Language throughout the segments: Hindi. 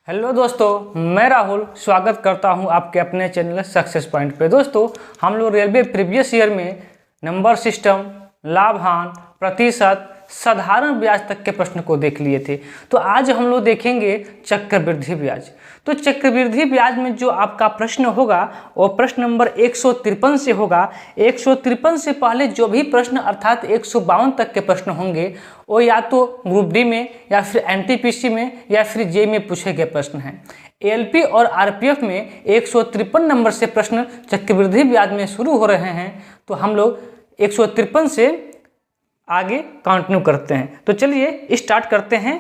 हेलो दोस्तों, मैं राहुल स्वागत करता हूं आपके अपने चैनल सक्सेस पॉइंट पे। दोस्तों, हम लोग रेलवे प्रीवियस ईयर में नंबर सिस्टम, लाभांश, प्रतिशत, साधारण ब्याज तक के प्रश्न को देख लिए थे। तो आज हम लोग देखेंगे चक्रवृद्धि ब्याज। तो चक्रवृद्धि ब्याज में जो आपका प्रश्न होगा वो प्रश्न नंबर 153 से होगा। 153 से पहले जो भी प्रश्न अर्थात 152 तक के प्रश्न होंगे वो या तो ग्रुप डी में या फिर एनटीपीसी में या फिर जे में पूछे गए प्रश्न हैं। एलपी और आरपीएफ में 153 नंबर से प्रश्न चक्रवृद्धि ब्याज में शुरू हो रहे हैं। तो हम लोग 153 से आगे कंटिन्यू करते हैं। तो चलिए स्टार्ट करते हैं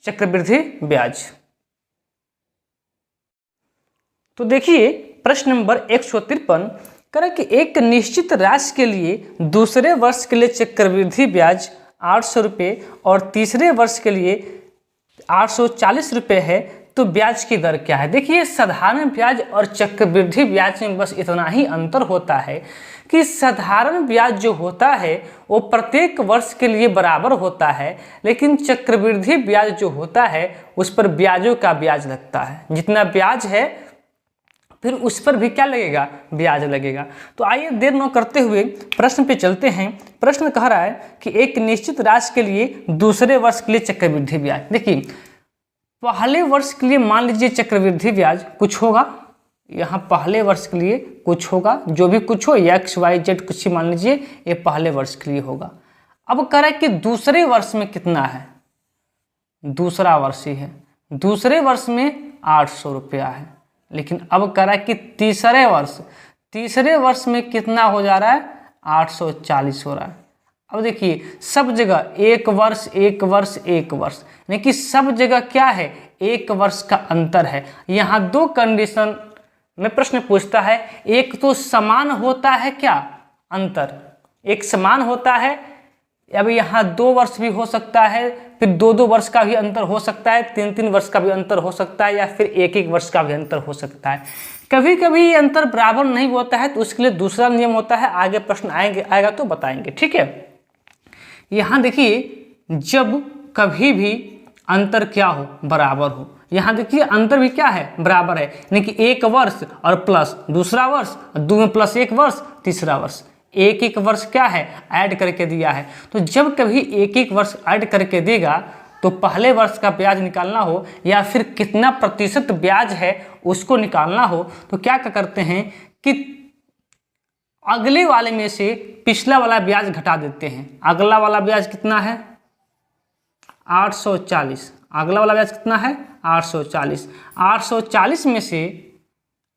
चक्रवृद्धि ब्याज। तो देखिए प्रश्न नंबर 153 करें कि एक निश्चित राशि के लिए दूसरे वर्ष के लिए चक्रवृद्धि ब्याज 800 रुपये और तीसरे वर्ष के लिए 840 रुपये है, तो ब्याज की दर क्या है। देखिए साधारण ब्याज और चक्रवृद्धि ब्याज में बस इतना ही अंतर होता है कि साधारण ब्याज जो होता है वो प्रत्येक वर्ष के लिए बराबर होता है, लेकिन चक्रवृद्धि ब्याज जो होता है उस पर ब्याजों का ब्याज लगता है। जितना ब्याज है फिर उस पर भी क्या लगेगा, ब्याज लगेगा। तो आइए देर न करते हुए प्रश्न पे चलते हैं। प्रश्न कह रहा है कि एक निश्चित राशि के लिए दूसरे वर्ष के लिए चक्रवृद्धि ब्याज। देखिए पहले वर्ष के लिए मान लीजिए चक्रवृद्धि ब्याज कुछ होगा, यहाँ पहले वर्ष के लिए कुछ होगा, जो भी कुछ हो एक्स वाई जेड कुछ ही मान लीजिए, ये पहले वर्ष के लिए होगा। अब कह रहा है कि दूसरे वर्ष में कितना है, दूसरा वर्ष ही है, दूसरे वर्ष में 800 रुपया है। लेकिन अब कह रहा है कि तीसरे वर्ष में कितना हो जा रहा है, 840 हो रहा है। अब देखिए सब जगह एक वर्ष एक वर्ष एक वर्ष, यानी कि सब जगह क्या है, एक वर्ष का अंतर है। यहाँ दो कंडीशन में प्रश्न पूछता है, एक तो समान होता है क्या अंतर, एक समान होता है। अब यहाँ 2 वर्ष भी हो सकता है, फिर 2 वर्ष का भी अंतर हो सकता है, 3 वर्ष का भी अंतर हो सकता है, या फिर 1 वर्ष का भी अंतर हो सकता है। कभी कभी ये अंतर बराबर नहीं होता है, तो उसके लिए दूसरा नियम होता है। आगे प्रश्न आएगा तो बताएंगे, ठीक है। यहाँ देखिए जब कभी भी अंतर क्या हो, बराबर हो, यहाँ देखिए अंतर भी क्या है, बराबर है, यानी कि 1 वर्ष और प्लस दूसरा वर्ष, 2 में प्लस 1 वर्ष तीसरा वर्ष, 1 वर्ष क्या है ऐड करके दिया है। तो जब कभी 1 वर्ष ऐड करके देगा तो पहले वर्ष का ब्याज निकालना हो या फिर कितना प्रतिशत ब्याज है उसको निकालना हो, तो क्या करते हैं कि अगले वाले में से पिछला वाला ब्याज घटा देते हैं। अगला वाला ब्याज कितना है, 840। अगला वाला ब्याज कितना है, 840। 840 में से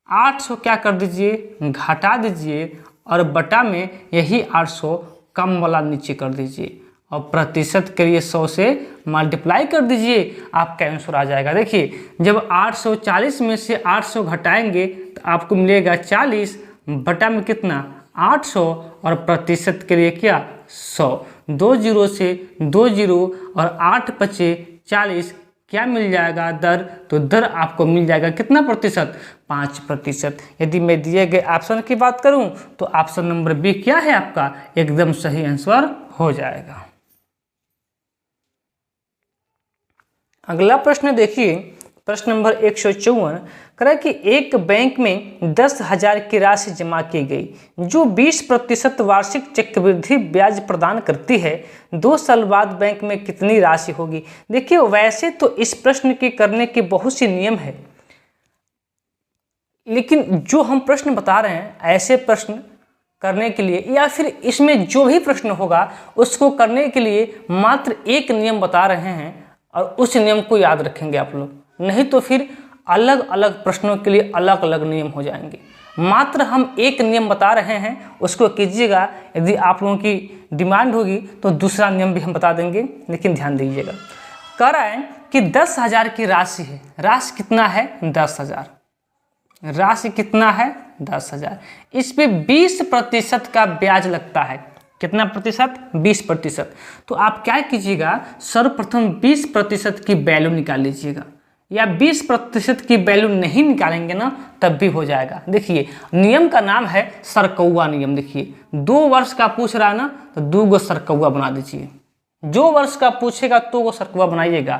800 क्या कर दीजिए, घटा दीजिए, और बटा में यही 800 कम वाला नीचे कर दीजिए, और प्रतिशत के लिए 100 से मल्टीप्लाई कर दीजिए, आपका आंसर आ जाएगा। देखिए जब 840 में से 800 घटाएंगे तो आपको मिलेगा 40, बटा में कितना 800, और प्रतिशत के लिए क्या 100। 2 0 से 2 0 और 8 बचे 40, क्या मिल जाएगा दर, तो दर आपको मिल जाएगा कितना प्रतिशत, 5%। यदि मैं दिए गए ऑप्शन की बात करूं तो ऑप्शन नंबर बी क्या है आपका, एकदम सही आंसर हो जाएगा। अगला प्रश्न देखिए प्रश्न नंबर 154 करें कि एक बैंक में 10,000 की राशि जमा की गई जो 20% वार्षिक चक्रवृद्धि ब्याज प्रदान करती है। 2 साल बाद बैंक में कितनी राशि होगी। देखिए वैसे तो इस प्रश्न के करने के बहुत सी नियम है, लेकिन जो हम प्रश्न बता रहे हैं ऐसे प्रश्न करने के लिए या फिर इसमें जो भी प्रश्न होगा उसको करने के लिए मात्र एक नियम बता रहे हैं, और उस नियम को याद रखेंगे आप लोग, नहीं तो फिर अलग अलग प्रश्नों के लिए अलग अलग नियम हो जाएंगे। मात्र हम एक नियम बता रहे हैं, उसको कीजिएगा। यदि आप लोगों की डिमांड होगी तो दूसरा नियम भी हम बता देंगे, लेकिन ध्यान दीजिएगा। कह रहा है कि 10,000 की राशि है, राशि कितना है 10,000, राशि कितना है 10,000, इस पे 20% का ब्याज लगता है। कितना प्रतिशत, 20%। तो आप क्या कीजिएगा, सर्वप्रथम 20% की वैल्यू निकाल लीजिएगा, या 20% की वैल्यू नहीं निकालेंगे ना तब भी हो जाएगा। देखिए नियम का नाम है सरकौआ नियम। देखिए 2 वर्ष का पूछ रहा है ना, तो 2 गो सरकौआ बना दीजिए। जो वर्ष का पूछेगा तो वो सरकौआ बनाइएगा।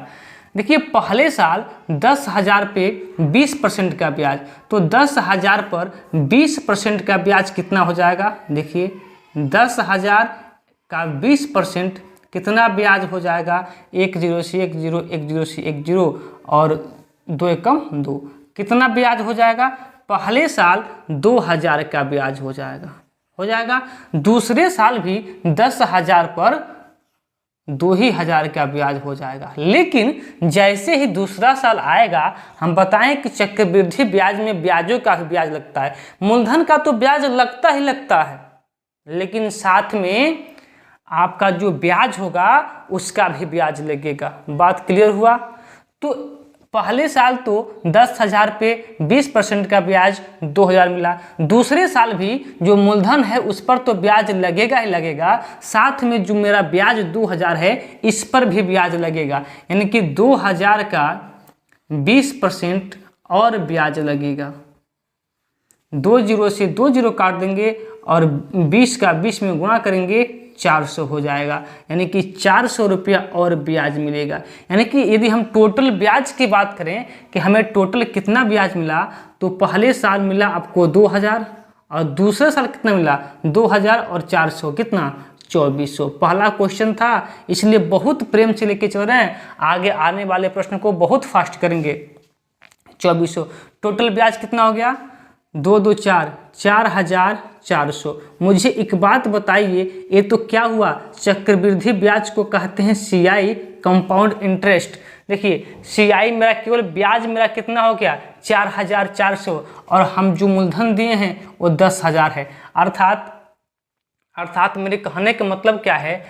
देखिए पहले साल 10,000 पे 20% का ब्याज, तो 10,000 पर 20% का ब्याज कितना हो जाएगा? देखिए 10,000 का 20% कितना ब्याज हो जाएगा? 1 0 से 1 0, 1 0 से 1 0 और 2 एकम 2, कितना ब्याज हो जाएगा? पहले साल 2,000 का ब्याज हो जाएगा। दूसरे साल भी 10,000 पर 2,000 का ब्याज हो जाएगा। लेकिन जैसे ही दूसरा साल आएगा, हम बताएं कि चक्रवृद्धि ब्याज में ब्याजों का भी ब्याज लगता है, मूलधन का तो ब्याज लगता ही लगता है, लेकिन साथ में आपका जो ब्याज होगा उसका भी ब्याज लगेगा। बात क्लियर हुआ? तो पहले साल तो 10,000 पे 20% का ब्याज 2,000 मिला, दूसरे साल भी जो मूलधन है उस पर तो ब्याज लगेगा ही लगेगा, साथ में जो मेरा ब्याज 2,000 है इस पर भी ब्याज लगेगा, यानी कि 2,000 का 20% और ब्याज लगेगा। 2 0 से 2 0 काट देंगे और 20 का 20 में गुणा करेंगे, 400 हो जाएगा, यानी कि 400 रुपया और ब्याज मिलेगा। यानी कि यदि हम टोटल ब्याज की बात करें कि हमें टोटल कितना ब्याज मिला, तो पहले साल मिला आपको 2,000 और दूसरे साल कितना मिला? 2,000 और 400 कितना? 2,400। पहला क्वेश्चन था, इसलिए बहुत प्रेम से लेके चल रहे हैं, आगे आने वाले प्रश्न को बहुत फास्ट करेंगे। 2,400 टोटल ब्याज कितना हो गया? 2 2 4, 4,400। मुझे एक बात बताइए, ये तो क्या हुआ? चक्रवृद्धि ब्याज को कहते हैं CI, कंपाउंड इंटरेस्ट। देखिए CI मेरा केवल ब्याज मेरा कितना हो गया? 4,400, और हम जो मूलधन दिए हैं वो 10,000 है। अर्थात मेरे कहने का मतलब क्या है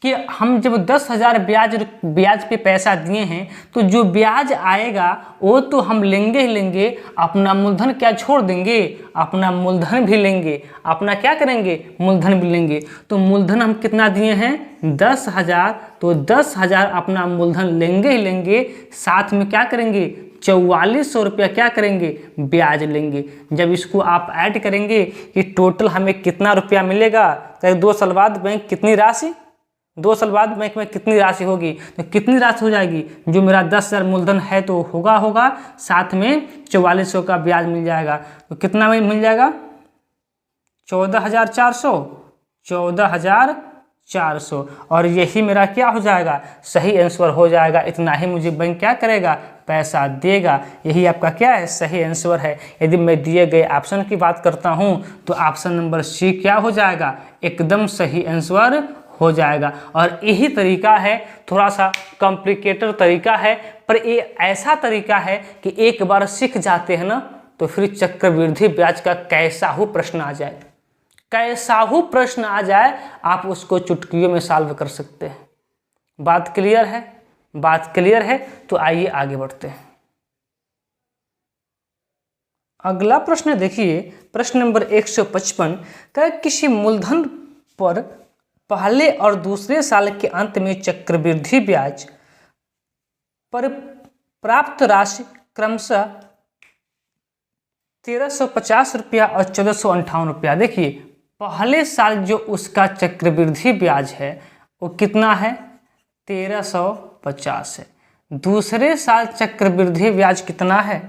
कि हम जब 10,000 ब्याज पे पैसा दिए हैं, तो जो ब्याज आएगा वो तो हम लेंगे ही लेंगे, अपना मूलधन क्या छोड़ देंगे? अपना मूलधन भी लेंगे। अपना क्या करेंगे? मूलधन भी लेंगे। तो मूलधन हम कितना दिए हैं? 10,000, तो 10,000 अपना मूलधन लेंगे ही लेंगे, साथ में क्या करेंगे? 4,400 रुपया क्या करेंगे? ब्याज लेंगे। जब इसको आप ऐड करेंगे कि टोटल हमें कितना रुपया मिलेगा, तो 2 साल बाद बैंक कितनी राशि 2 साल बाद बैंक में कितनी राशि होगी? तो कितनी राशि हो जाएगी? जो मेरा 10,000 मूलधन है तो होगा, साथ में 4,400 का ब्याज मिल जाएगा। तो कितना में मिल जाएगा? 14,400, 14,400, और यही मेरा क्या हो जाएगा? सही आंसर हो जाएगा। इतना ही मुझे बैंक क्या करेगा? पैसा देगा। यही आपका क्या है? सही आंसर है। यदि मैं दिए गए ऑप्शन की बात करता हूं, तो ऑप्शन नंबर C क्या हो जाएगा? एकदम सही आंसर हो जाएगा। और यही तरीका है, थोड़ा सा कॉम्प्लिकेटेड तरीका है, पर ये ऐसा तरीका है कि एक बार सीख जाते हैं ना, तो फिर चक्रवृद्धि ब्याज का कैसा हो प्रश्न आ जाए, आप उसको चुटकियों में सॉल्व कर सकते हैं। बात क्लियर है? तो आइए आगे बढ़ते हैं। अगला प्रश्न देखिए, प्रश्न नंबर 155 का, किसी मूलधन पर पहले और दूसरे साल के अंत में चक्रवृद्धि ब्याज पर प्राप्त राशि क्रमशः 1,350 रुपया और 1,458 रुपया। देखिए पहले साल जो उसका चक्रवृद्धि ब्याज है वो कितना है? 1,350 है। दूसरे साल चक्रवृद्धि ब्याज कितना है?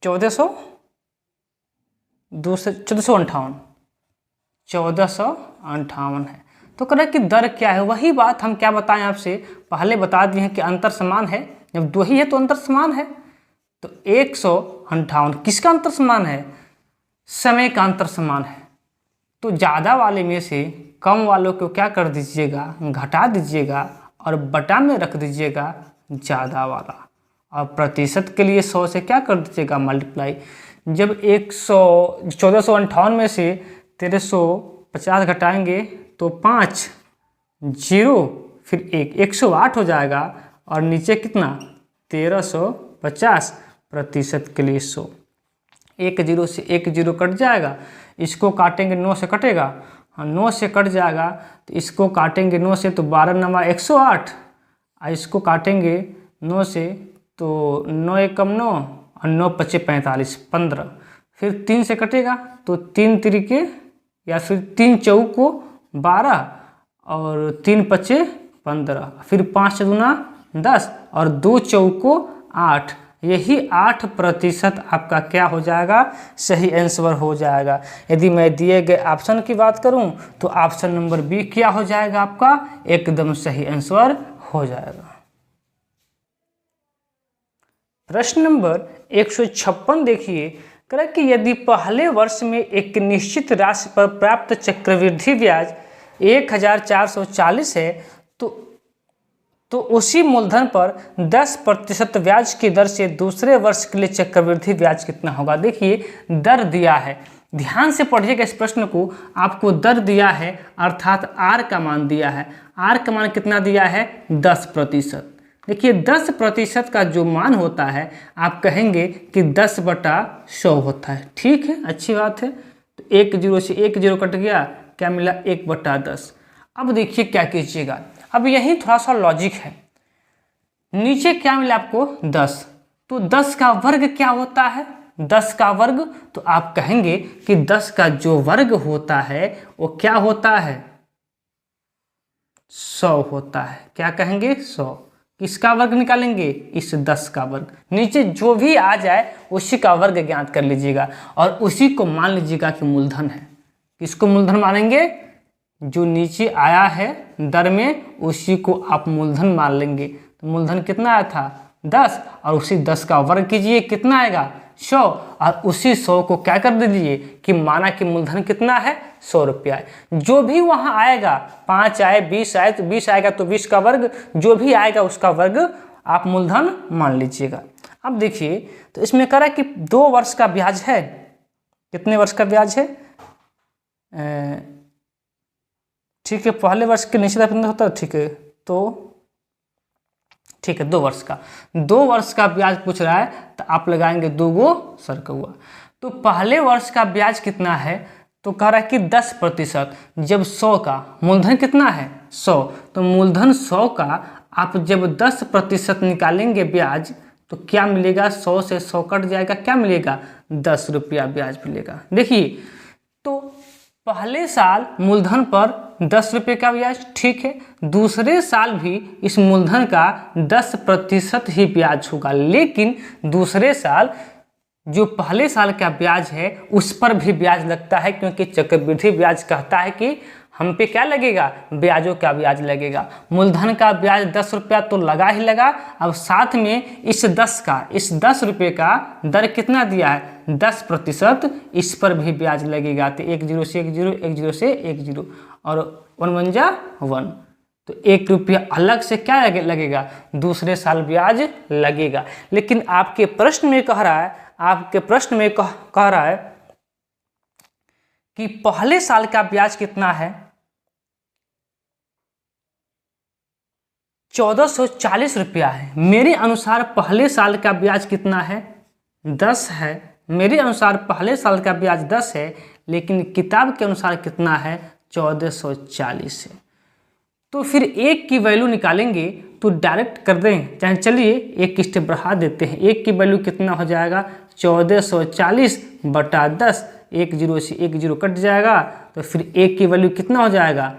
1,458 है। तो कह रहा है कि दर क्या है? वही बात हम क्या बताएं आपसे, पहले बता दिए हैं कि अंतर समान है। जब दो ही है तो अंतर समान है। तो 158 किसका अंतर समान है? समय का अंतर समान है। तो ज़्यादा वाले में से कम वालों को क्या कर दीजिएगा? घटा दीजिएगा और बटा में रख दीजिएगा ज़्यादा वाला, और प्रतिशत के लिए 100 से क्या कर दीजिएगा? मल्टीप्लाई। जब 1458 में से 1,350 घटाएंगे तो 5 0 फिर 108 हो जाएगा, और नीचे कितना? 1,350, प्रतिशत के लिए 100। 1 0 से 1 0 कट जाएगा, इसको काटेंगे 9 से कटेगा, हाँ 9 से कट जाएगा, तो इसको काटेंगे 9 से तो 12 9 108, और इसको काटेंगे 9 से तो 9 एकम 9 और 9 पचे 45 15, फिर 3 से कटेगा तो 3 तिरिके या फिर 3 चौको 12 और 3 पचे 15, फिर 5 दूना 10, और 2 चौको 8, यही 8% आपका क्या हो जाएगा, सही आंसर हो जाएगा। यदि मैं दिए गए ऑप्शन की बात करूं तो ऑप्शन नंबर बी क्या हो जाएगा आपका, एकदम सही आंसर हो जाएगा। प्रश्न नंबर 156 देखिए, कह कि यदि पहले वर्ष में एक निश्चित राशि पर प्राप्त चक्रवृद्धि ब्याज 1440 है तो उसी मूलधन पर 10% ब्याज की दर से दूसरे वर्ष के लिए चक्रवृद्धि ब्याज कितना होगा। देखिए दर दिया है, ध्यान से पढ़िएगा इस प्रश्न को, आपको दर दिया है अर्थात आर का मान दिया है। आर का मान कितना दिया है, 10%। देखिए 10% का जो मान होता है आप कहेंगे कि 10/100 होता है। ठीक है, अच्छी बात है। तो 1 0 से 1 0 कट गया, क्या मिला, 1/10। अब देखिए क्या कीजिएगा, अब यही थोड़ा सा लॉजिक है। नीचे क्या मिला आपको, 10, तो 10 का वर्ग क्या होता है, 10 का वर्ग, तो आप कहेंगे कि 10 का जो वर्ग होता है वो क्या होता है, 100 होता है। क्या कहेंगे, 100। किसका वर्ग निकालेंगे, इस 10 का वर्ग। नीचे जो भी आ जाए उसी का वर्ग ज्ञात कर लीजिएगा और उसी को मान लीजिएगा कि मूलधन है। किसको मूलधन मानेंगे, जो नीचे आया है दर में उसी को आप मूलधन मान लेंगे। तो मूलधन कितना आया था, 10, और उसी 10 का वर्ग कीजिए, कितना आएगा, 100, और उसी 100 को क्या कर दीजिए कि माना कि मूलधन कितना है, 100 रुपया है। जो भी वहां आएगा, 5 आए, 20 आए तो 20 आएगा, तो 20 का वर्ग, जो भी आएगा उसका वर्ग आप मूलधन मान लीजिएगा। अब देखिए, तो इसमें कह रहा है कि 2 वर्ष का ब्याज है। कितने वर्ष का ब्याज है, ठीक है, पहले वर्ष के निश्चित आय होता है, ठीक है, तो ठीक है 2 वर्ष का, 2 वर्ष का ब्याज पूछ रहा है तो आप लगाएंगे 2 गो सरकौआ। तो पहले वर्ष का ब्याज कितना है, तो कह रहा है कि 10%। जब 100 का मूलधन कितना है, 100, तो मूलधन 100 का आप जब 10% निकालेंगे ब्याज तो क्या मिलेगा, 100 से 100 कट जाएगा, क्या मिलेगा, 10 रुपया ब्याज मिलेगा। देखिए तो पहले साल मूलधन पर 10 रुपये का ब्याज, ठीक है, दूसरे साल भी इस मूलधन का 10% ही ब्याज होगा, लेकिन दूसरे साल जो पहले साल का ब्याज है उस पर भी ब्याज लगता है, क्योंकि चक्रवृद्धि ब्याज कहता है कि हम पे क्या लगेगा, ब्याजों का ब्याज लगेगा। मूलधन का ब्याज 10 रुपया तो लगा ही लगा, अब साथ में इस 10 रुपये का दर कितना दिया है, 10%, इस पर भी ब्याज लगेगा। तो 1 0 से 1 0, 1 0 से 1 0, और 1 1 जा 1, तो 1 रुपया अलग से क्या लगेगा, दूसरे साल ब्याज लगेगा। लेकिन आपके प्रश्न में कह रहा है, कह रहा है कि पहले साल का ब्याज कितना है, 1440 रुपया है। मेरे अनुसार पहले साल का ब्याज कितना है, 10 है। मेरे अनुसार पहले साल का ब्याज 10 है, लेकिन किताब के अनुसार कितना है, 1440 है। तो फिर 1 की वैल्यू निकालेंगे तो डायरेक्ट कर दें, चाहे चलिए 1 स्टेप बढ़ा देते हैं। 1 की वैल्यू कितना हो जाएगा, 1440/10, 1 0 से 1 0 कट जाएगा, तो फिर 1 की वैल्यू कितना हो जाएगा,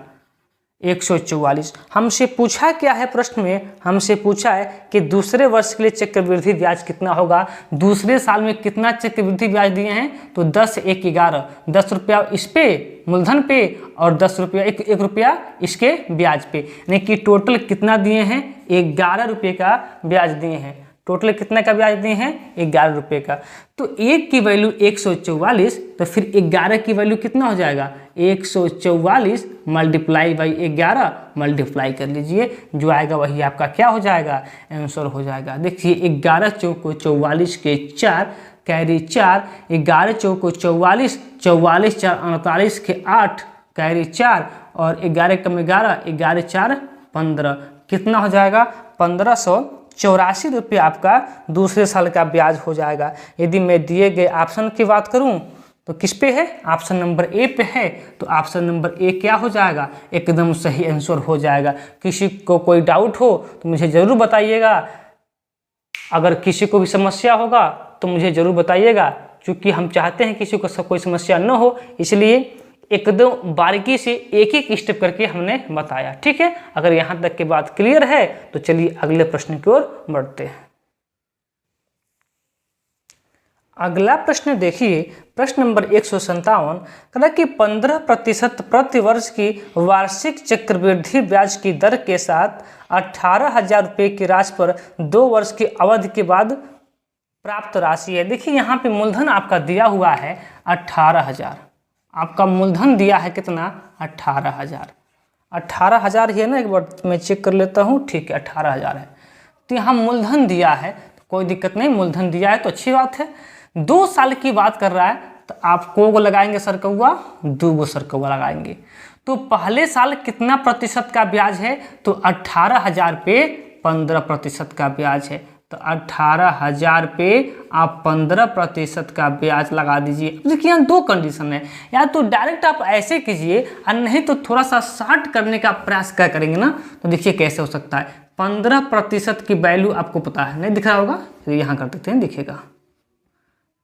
144। हमसे पूछा क्या है प्रश्न में, हमसे पूछा है कि दूसरे वर्ष के लिए चक्रवृद्धि ब्याज कितना होगा, दूसरे साल में कितना चक्रवृद्धि ब्याज दिए हैं, तो 10 1 11, 10 रुपया इस पे मूलधन पे और 10 रुपया 1 रुपया इसके ब्याज पे, यानी कि टोटल कितना दिए हैं, 11 रुपये का ब्याज दिए हैं। टोटल कितने का ब्याज दिए हैं, 11 रुपये का। तो 1 की वैल्यू 144, तो फिर 11 की वैल्यू कितना हो जाएगा, 144 मल्टीप्लाई बाई 11 मल्टीप्लाई कर लीजिए, जो आएगा वही आपका क्या हो जाएगा, आंसर हो जाएगा। देखिए 11 चौको 44 के 4, कैरी 4, 11 चौको 44, 44 4 48 के 8, कैरी 4, और 11 कम 11, 11 4 15, कितना हो जाएगा, 1584 रुपये आपका दूसरे साल का ब्याज हो जाएगा। यदि मैं दिए गए ऑप्शन की बात करूं तो किस पे है, ऑप्शन नंबर ए पे है, तो ऑप्शन नंबर ए क्या हो जाएगा, एकदम सही आंसर हो जाएगा। किसी को कोई डाउट हो तो मुझे ज़रूर बताइएगा, अगर किसी को भी समस्या होगा तो मुझे ज़रूर बताइएगा, क्योंकि हम चाहते हैं किसी को कोई समस्या न हो, इसलिए एकदम बारीकी से एक एक स्टेप करके हमने बताया। ठीक है, अगर यहाँ तक की बात क्लियर है तो चलिए अगले प्रश्न की ओर बढ़ते हैं। अगला प्रश्न देखिए, प्रश्न नंबर 157 कहता कि 15% प्रति वर्ष की वार्षिक चक्रवृद्धि ब्याज की दर के साथ 18,000 रुपये की राशि पर 2 वर्ष की अवधि के बाद प्राप्त राशि है। देखिए यहाँ पे मूलधन आपका दिया हुआ है 18,000, आपका मूलधन दिया है कितना 18,000। 18,000 ही है ना, एक बार मैं चेक कर लेता हूँ। ठीक है 18,000 है, तो यहाँ मूलधन दिया है, कोई दिक्कत नहीं, मूलधन दिया है तो अच्छी बात है। 2 साल की बात कर रहा है तो आप को लगाएंगे सरकौआ, 2 सरकौआ लगाएंगे। तो पहले साल कितना प्रतिशत का ब्याज है, तो 18,000 पे 15% का ब्याज है। तो 18,000 पे आप 15% का ब्याज लगा दीजिए। देखिए यहाँ 2 कंडीशन है, या तो डायरेक्ट आप ऐसे कीजिए और नहीं तो थोड़ा सा शार्ट करने का प्रयास क्या करेंगे ना, तो देखिए कैसे हो सकता है। 15% की वैल्यू आपको पता है, नहीं दिख रहा होगा, तो यहाँ कर देते हैं, दिखेगा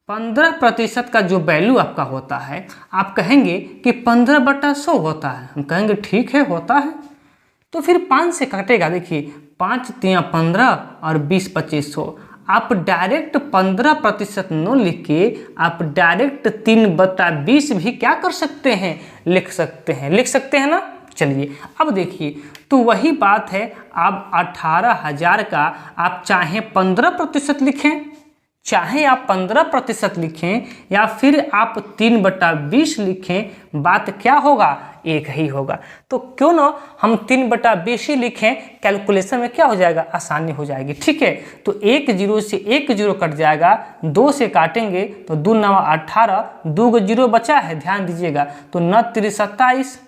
15% का जो वैल्यू आपका होता है, आप कहेंगे कि 15/100 होता है। हम कहेंगे ठीक है होता है, तो फिर 5 से काटेगा। देखिए 5 तिया 15 और 20 2500। आप डायरेक्ट 15% न लिख के आप डायरेक्ट 3/20 भी क्या कर सकते हैं, लिख सकते हैं, लिख सकते हैं ना। चलिए अब देखिए, तो वही बात है, आप 18,000 का आप चाहे 15% लिखें, चाहे आप 15% लिखें, या फिर आप 3/20 लिखें, बात क्या होगा, एक ही होगा। तो क्यों ना हम 3/20 ही लिखें, कैलकुलेशन में क्या हो जाएगा, आसानी हो जाएगी। ठीक है, तो 1 0 से 1 0 कट जाएगा, 2 से काटेंगे तो 2 9 18, 2 0 बचा है, ध्यान दीजिएगा। तो 9 3 27,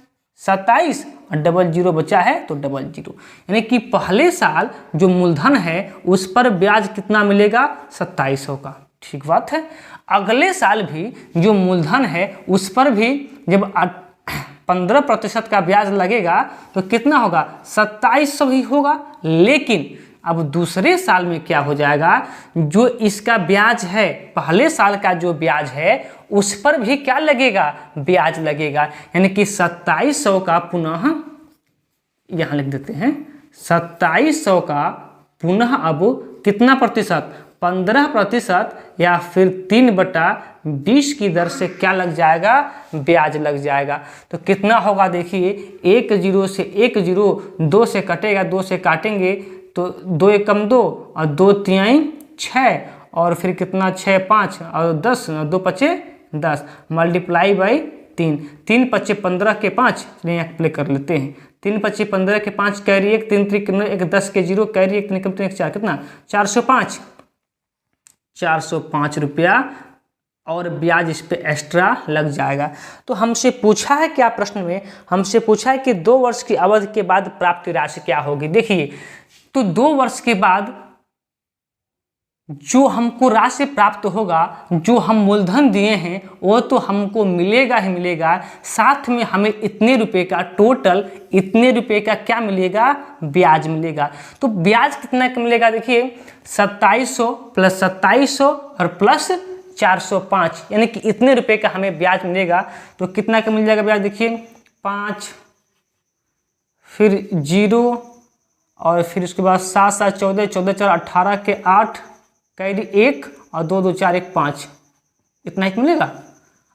27 और 00 बचा है तो 00, यानी कि पहले साल जो मूलधन है उस पर ब्याज कितना मिलेगा, 2700 का। ठीक बात है, अगले साल भी जो मूलधन है उस पर भी जब 15% का ब्याज लगेगा तो कितना होगा, 2700 ही होगा। लेकिन अब दूसरे साल में क्या हो जाएगा, जो इसका ब्याज है, पहले साल का जो ब्याज है उस पर भी क्या लगेगा, ब्याज लगेगा। यानी कि 2700 का पुनः यहाँ लिख देते हैं, 2700 का पुनः अब कितना प्रतिशत, 15% या फिर 3/20 की दर से क्या लग जाएगा, ब्याज लग जाएगा। तो कितना होगा, देखिए 1 0 से 1 0, 2 से कटेगा, 2 से काटेंगे तो 2 एकम 2 और 2 तिहाई 6, और फिर कितना 6 5 और 10, 2 पचे 10, मल्टीप्लाई बाई 3, 3 पचे 15 के 5, यहाँ प्ले कर लेते हैं। 3 पचे 15 के 5, कैरी 1, 3 3 1, 10 के 0, कैरी 1 3 1 4, कितना 405 रुपया और ब्याज इस पे एक्स्ट्रा लग जाएगा। तो हमसे पूछा है क्या, प्रश्न में हमसे पूछा है कि 2 वर्ष की अवधि के बाद प्राप्त राशि क्या होगी। देखिए तो 2 वर्ष के बाद जो हमको राशि प्राप्त होगा, जो हम मूलधन दिए हैं वो तो हमको मिलेगा ही मिलेगा, साथ में हमें इतने रुपए का, टोटल इतने रुपए का क्या मिलेगा, ब्याज मिलेगा। तो ब्याज कितना का मिलेगा, देखिए 2700 प्लस 2700 और प्लस 405, यानी कि इतने रुपए का हमें ब्याज मिलेगा। तो कितना का मिल जाएगा ब्याज, देखिए 5 फिर 0 और फिर उसके बाद 7 7 14, 14 4 18 के 8, कैरी 1 और 2 2 4 1 5, इतना ही मिलेगा।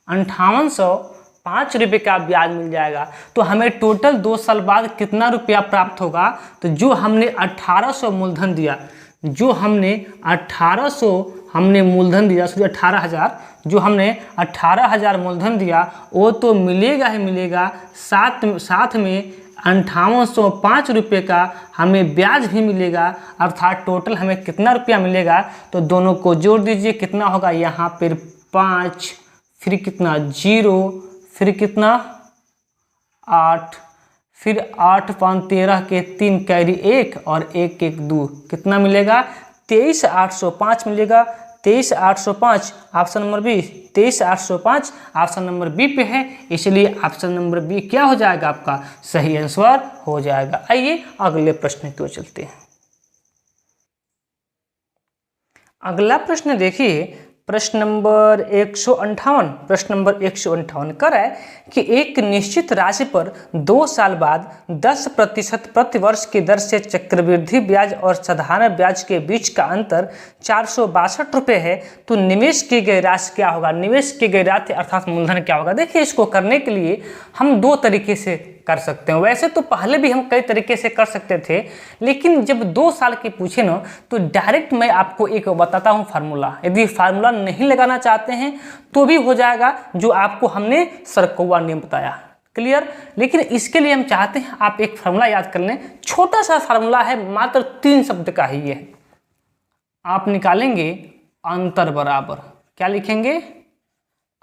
5805 रुपये का ब्याज मिल जाएगा। तो हमें टोटल 2 साल बाद कितना रुपया प्राप्त होगा, तो जो हमने 1800 मूलधन दिया, जो हमने 1800 हमने मूलधन दिया, सॉरी 18,000, जो हमने 18,000 मूलधन दिया वो तो मिलेगा ही मिलेगा, साथ में 5805 रुपये का हमें ब्याज भी मिलेगा। अर्थात टोटल हमें कितना रुपया मिलेगा, तो दोनों को जोड़ दीजिए, कितना होगा, यहाँ पर 5 फिर कितना 0 फिर कितना 8 फिर 8 5 13 के 3 कैरी 1 और 1 1 2, कितना मिलेगा 23,805 मिलेगा। 23,805 option number B, 23,805 option number B पे है, इसलिए ऑप्शन नंबर बी क्या हो जाएगा, आपका सही आंसर हो जाएगा। आइए अगले प्रश्न की ओर चलते हैं। अगला प्रश्न देखिए, प्रश्न नंबर 158, प्रश्न नंबर 158 कह रहा है कि एक निश्चित राशि पर 2 साल बाद 10% प्रतिवर्ष की दर से चक्रवृद्धि ब्याज और साधारण ब्याज के बीच का अंतर 462 रुपये है, तो निवेश की गई राशि क्या होगा? निवेश की गई राशि अर्थात मूलधन क्या होगा? देखिए, इसको करने के लिए हम 2 तरीके से कर सकते हैं। वैसे तो पहले भी हम कई तरीके से कर सकते थे, लेकिन जब 2 साल के पूछे ना, तो डायरेक्ट मैं आपको एक बताता हूं फार्मूला। यदि फार्मूला नहीं लगाना चाहते हैं तो भी हो जाएगा, जो आपको हमने सरकौआ नियम बताया। क्लियर? लेकिन इसके लिए हम चाहते हैं आप एक फार्मूला याद कर लें। छोटा सा फार्मूला है, मात्र 3 शब्द का ही है। आप निकालेंगे अंतर बराबर, क्या लिखेंगे?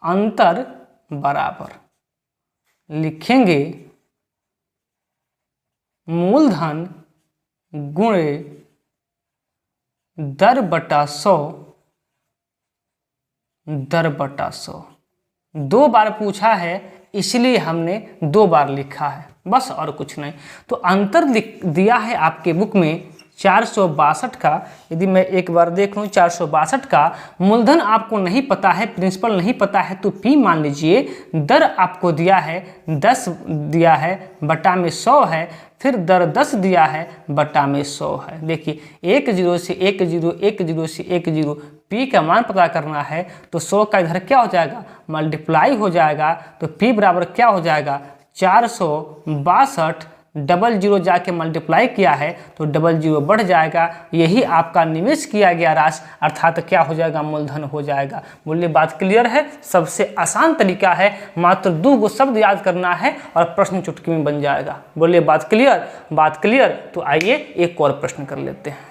अंतर बराबर लिखेंगे मूलधन गुणे दर बटा 100, दर बटा 100। 2 बार पूछा है इसलिए हमने 2 बार लिखा है, बस और कुछ नहीं। तो अंतर दिया है आपके बुक में 462 का। यदि मैं एक बार देख लूँ 462 का, मूलधन आपको नहीं पता है, प्रिंसिपल नहीं पता है, तो P मान लीजिए। दर आपको दिया है 10 दिया है, बटा में 100 है, फिर दर 10 दिया है, बटा में 100 है। देखिए 1 0 से 1 0, 1 0 से 1 0, P का मान पता करना है तो 100 का इधर क्या हो जाएगा? मल्टीप्लाई हो जाएगा। तो P बराबर क्या हो जाएगा? 462, 00 जाके मल्टीप्लाई किया है तो 00 बढ़ जाएगा। यही आपका निवेश किया गया राशि अर्थात क्या हो जाएगा? मूलधन हो जाएगा। बोलिए, बात क्लियर है? सबसे आसान तरीका है, मात्र 2 गो शब्द याद करना है और प्रश्न चुटकी में बन जाएगा। बोलिए, बात क्लियर? बात क्लियर। तो आइए एक और प्रश्न कर लेते हैं।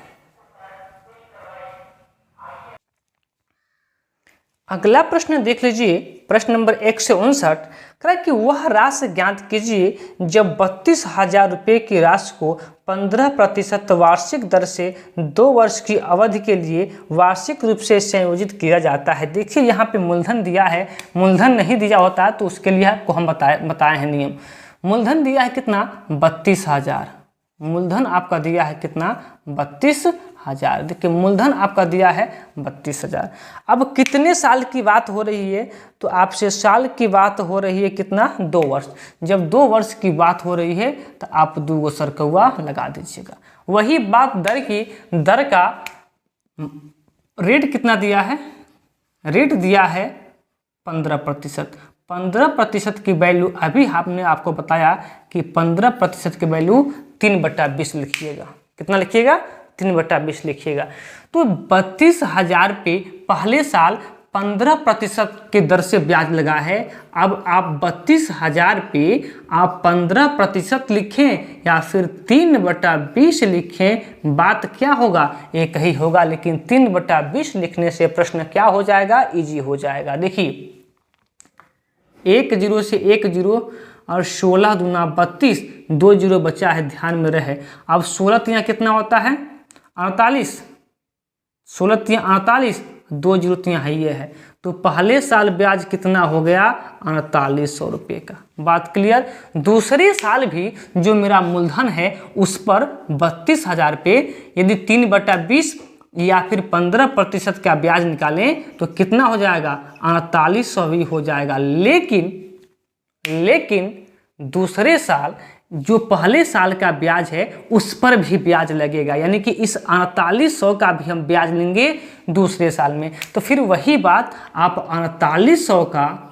अगला प्रश्न देख लीजिए, प्रश्न नंबर 159 कह कि वह राशि ज्ञात कीजिए जब 32,000 रुपये की राशि को 15% वार्षिक दर से 2 वर्ष की अवधि के लिए वार्षिक रूप से संयोजित किया जाता है। देखिए यहाँ पे मूलधन दिया है, मूलधन नहीं दिया होता है तो उसके लिए आपको हम बताए हैं नियम। मूलधन दिया है कितना? 32,000। मूलधन आपका दिया है कितना? 32,000। देखिए मूलधन आपका दिया है 32,000। अब कितने साल की बात हो रही है? तो आपसे साल की बात हो रही है कितना? 2 वर्ष। जब 2 वर्ष की बात हो रही है तो आप 2 गो सरकौआ लगा दीजिएगा। वही बात दर की, दर का रेट कितना दिया है? रेट दिया है 15%। 15% की वैल्यू अभी हमने आपको बताया कि 15% की वैल्यू 3/20 लिखिएगा। कितना लिखिएगा? 3/20 लिखिएगा। तो 32,000 पे पहले साल 15% के दर से ब्याज लगा है। अब आप 32,000 पे आप 15% लिखें या फिर 3/20 लिखें, बात क्या होगा? एक ही होगा, लेकिन 3/20 लिखने से प्रश्न क्या हो जाएगा? इजी हो जाएगा। देखिए 1 0 से 1 0 और 16 दूना 32, 2 0 बचा है, ध्यान में रहे। अब 16 तिया कितना होता है? 48। 16 तिया 48, 2 0 तिया है ये है। तो पहले साल ब्याज कितना हो गया? 4800 रुपये का। बात क्लियर? दूसरे साल भी जो मेरा मूलधन है उस पर 32,000 पे यदि 3/20 या फिर 15% का ब्याज निकालें तो कितना हो जाएगा? 4800 भी हो जाएगा। लेकिन दूसरे साल जो पहले साल का ब्याज है उस पर भी ब्याज लगेगा, यानी कि इस 4800 का भी हम ब्याज लेंगे दूसरे साल में। तो फिर वही बात, आप 4800 का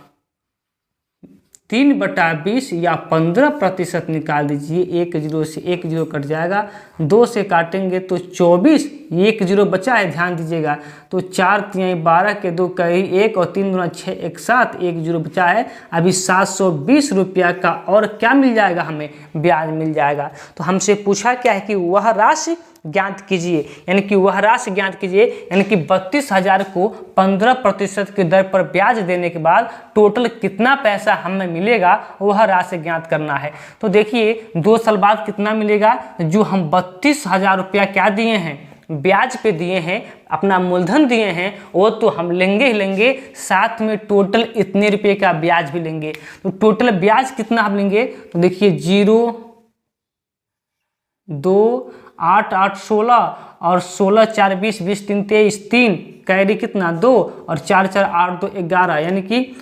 3/20 या 15% निकाल दीजिए। 1 0 से 1 0 कट जाएगा, 2 से काटेंगे तो 24, 1 0 बचा है, ध्यान दीजिएगा। तो 4 3 12 के 2 कहीं 1 और 3 दूना 6 1 7, 1 0 बचा है। अभी 720 रुपया का और क्या मिल जाएगा? हमें ब्याज मिल जाएगा। तो हमसे पूछा क्या है कि वह राशि ज्ञात कीजिए, यानी कि वह राशि ज्ञात कीजिए, यानी कि 32,000 को 15% की दर पर ब्याज देने के बाद टोटल कितना पैसा हमें मिलेगा, वह राशि ज्ञात करना है। तो देखिए 2 साल बाद कितना मिलेगा? जो हम 32,000 रुपया क्या दिए हैं? ब्याज पे दिए हैं, अपना मूलधन दिए हैं, वो तो हम लेंगे ही लेंगे, साथ में टोटल इतने रुपये का ब्याज भी लेंगे। तो टोटल ब्याज कितना हम लेंगे? तो देखिए 0 2 8 8 16 और 16 4 20 20 3 23 3 कैरी कितना 2 और 4 4 8 2 11 यानी कि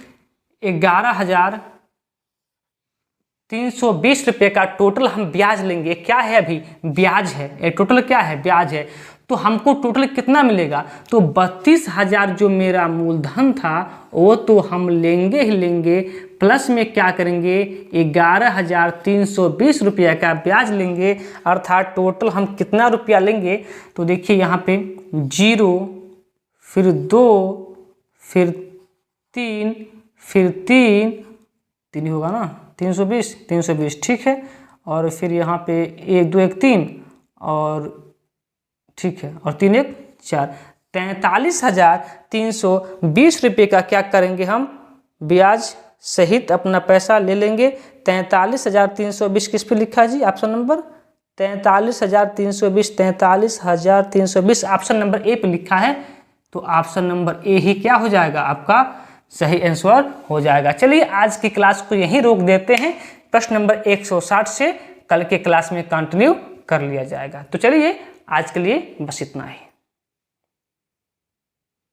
11,320 रुपये का टोटल हम ब्याज लेंगे। क्या है अभी? ब्याज है। ये टोटल क्या है? ब्याज है। तो हमको टोटल कितना मिलेगा? तो 32,000 जो मेरा मूलधन था वो तो हम लेंगे ही लेंगे, प्लस में क्या करेंगे 11,320 रुपये का ब्याज लेंगे। अर्थात टोटल हम कितना रुपया लेंगे? तो देखिए यहाँ पे 0 फिर 2 फिर 3 फिर 3 होगा ना, 320 ठीक है। और फिर यहाँ पे 1 2 1 3 और ठीक है, और 3 1 4 43,320 रुपये का क्या करेंगे हम? ब्याज सहित अपना पैसा ले लेंगे। 43,320 किस पे लिखा है जी? Option number 43,320 43,320 option number a पे लिखा है। तो ऑप्शन नंबर ए ही क्या हो जाएगा? आपका सही आंसर हो जाएगा। चलिए आज की क्लास को यहीं रोक देते हैं। प्रश्न नंबर 160 से कल के क्लास में कंटिन्यू कर लिया जाएगा। तो चलिए आज के लिए बस इतना ही।